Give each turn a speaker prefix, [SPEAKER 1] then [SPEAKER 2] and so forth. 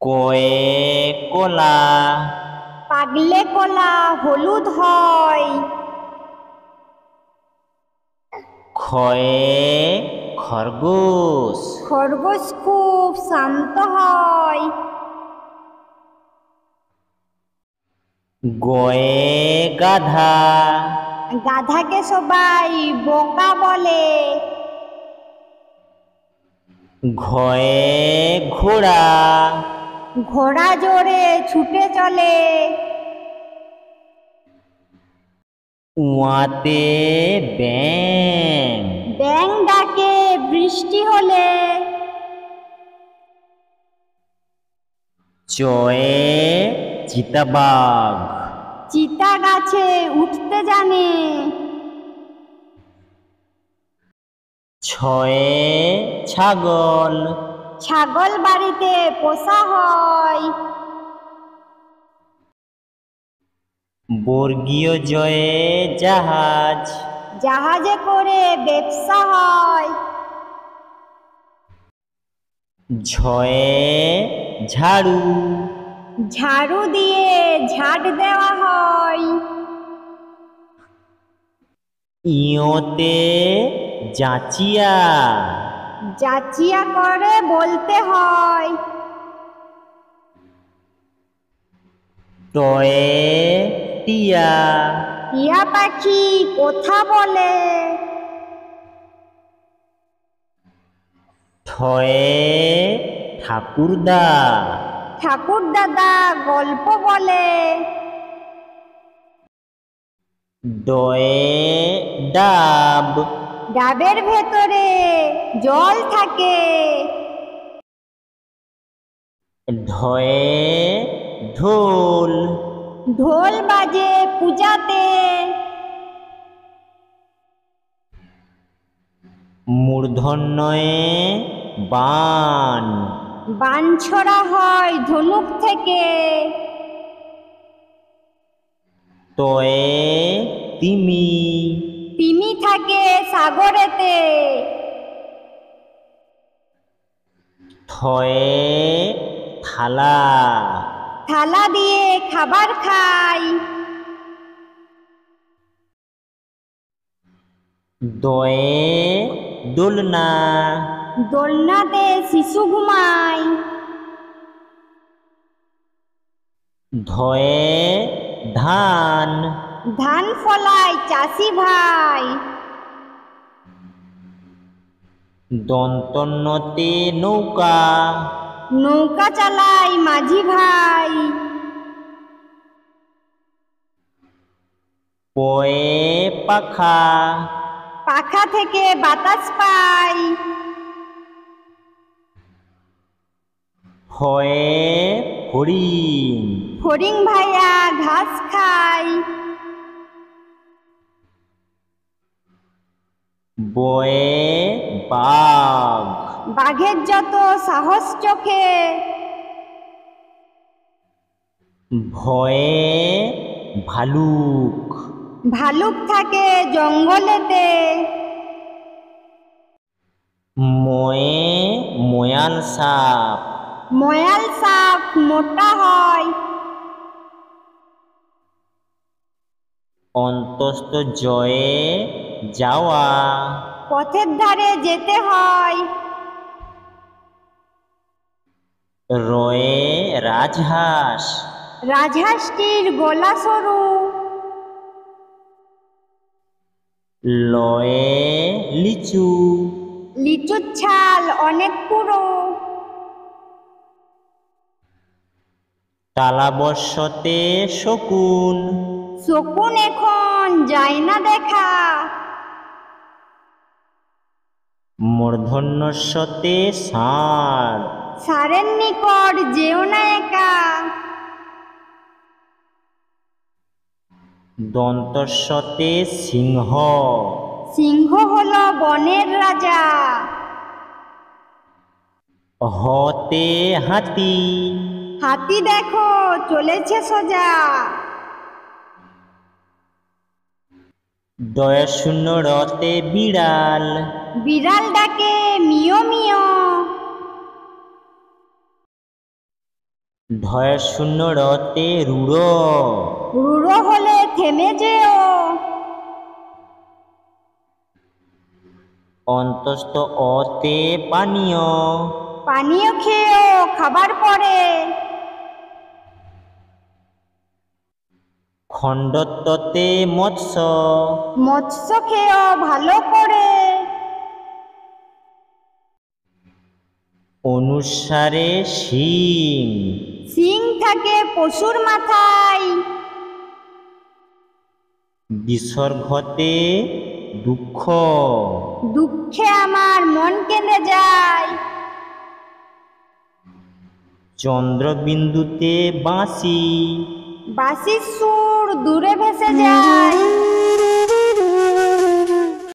[SPEAKER 1] কয়ে কলা,
[SPEAKER 2] পাগলে কলা হলুদ হয়।
[SPEAKER 1] খয়ে খরগোশ,
[SPEAKER 2] খরগোশ খুব শান্ত হয়।
[SPEAKER 1] গয়ে গাধা,
[SPEAKER 2] গাধাকে সবাই বোকা বলে।
[SPEAKER 1] ঘয়ে ঘোড়া,
[SPEAKER 2] ঘোড়া জোরে ছুটে চলে।
[SPEAKER 1] উয়াতে ব্যাঙ,
[SPEAKER 2] ব্যাঙ ডাকে বৃষ্টি হলে।
[SPEAKER 1] চয়ে চিতাবাঘ,
[SPEAKER 2] চিতা গাছে উঠতে জানে।
[SPEAKER 1] ছয়ে ছাগল,
[SPEAKER 2] ছাগল বাড়িতে পোষা হয়।
[SPEAKER 1] বর্গীয় জয়ে জাহাজ,
[SPEAKER 2] জাহাজে করে ব্যবসা হয়।
[SPEAKER 1] ঝয়ে ঝাড়ু,
[SPEAKER 2] ঝাড়ু দিয়ে ঝাড় দেওয়া হয়।
[SPEAKER 1] ইয়োতে জাঁচিয়া,
[SPEAKER 2] যাচিয়া করে বলতে হয়।
[SPEAKER 1] টয়ে টিয়া,
[SPEAKER 2] টিয়া পাখি কথা বলে।
[SPEAKER 1] ঠয়ে ঠাকুরদা,
[SPEAKER 2] ঠাকুর দাদা গল্প বলে।
[SPEAKER 1] ডয়ে ডাব,
[SPEAKER 2] ডাবের ভেতরে জল থাকে।
[SPEAKER 1] ঢয়ে ঢোল,
[SPEAKER 2] ঢোল বাজে পূজাতে।
[SPEAKER 1] মূর্ধন্যয়ে বান,
[SPEAKER 2] বান ছড়া হয় ধনুক থেকে।
[SPEAKER 1] তয়ে তিমি,
[SPEAKER 2] তিমি থাকে সাগরেতে।
[SPEAKER 1] থয়ে থালা,
[SPEAKER 2] থালা দিয়ে খাবার খাই।
[SPEAKER 1] দয়ে দোলনা,
[SPEAKER 2] দোলনাতে শিশু ঘুমায়।
[SPEAKER 1] ধয়ে ধান,
[SPEAKER 2] ধান ফলায় চাষি ভাই।
[SPEAKER 1] দন্তন্যতে নৌকা,
[SPEAKER 2] নৌকা চালায় মাঝি ভাই।
[SPEAKER 1] পয়ে পাখা,
[SPEAKER 2] পাখা থেকে বাতাস পাই।
[SPEAKER 1] হয়ে হরিণ,
[SPEAKER 2] ফড়িং ভাইয়া ঘাস খায়।
[SPEAKER 1] বয়ে বাঘ,
[SPEAKER 2] বাঘের যত সাহস চোখে।
[SPEAKER 1] ভয়ে ভালুক,
[SPEAKER 2] ভালুক থাকে জঙ্গলেতে।
[SPEAKER 1] ময়ে ময়াল সাপ,
[SPEAKER 2] ময়াল সাপ মোটা হয়।
[SPEAKER 1] অন্তস্থ জয়ে যাওয়া,
[SPEAKER 2] পথের ধারে যেতে হয়।
[SPEAKER 1] রয়ে রাজহাঁস,
[SPEAKER 2] রাজহাঁসটির গলা সরু।
[SPEAKER 1] লয়ে লিচু,
[SPEAKER 2] লিচুর ছাল অনেক পুরো।
[SPEAKER 1] তালাবস্যতে শকুন,
[SPEAKER 2] শকুন এখন যায় না দেখা।
[SPEAKER 1] মূর্ধন্যস্যতে ষাঁড়,
[SPEAKER 2] ষাঁড়ের নিকট যেও না একা।
[SPEAKER 1] দন্তস্যতে সিংহ,
[SPEAKER 2] সিংহ হলো বনের রাজা।
[SPEAKER 1] হতে হাতি,
[SPEAKER 2] হাতি দেখো চলেছে সোজা।
[SPEAKER 1] দয়শূন্য রতে বিড়াল,
[SPEAKER 2] বিড়াল ডাকে মিও মিও।
[SPEAKER 1] ঢয় শূন্য রতে রূঢ়,
[SPEAKER 2] রূঢ় হলে থেমে যেও।
[SPEAKER 1] অন্তস্থ অতে পানীয়,
[SPEAKER 2] পানীয় খেয়েও খাবার পরে।
[SPEAKER 1] খণ্ডত্বতে মৎস্য,
[SPEAKER 2] মৎস্য খেয়েও ভালো করে।
[SPEAKER 1] অনুসারে শিং,
[SPEAKER 2] শিং থাকে পশুর মাথায়।
[SPEAKER 1] বিসর্গতে দুঃখ,
[SPEAKER 2] দুঃখে আমার মন কেঁদে যায়।
[SPEAKER 1] চন্দ্রবিন্দুতে বাঁশি,
[SPEAKER 2] বাঁশির সুর দূরে ভেসে যায়।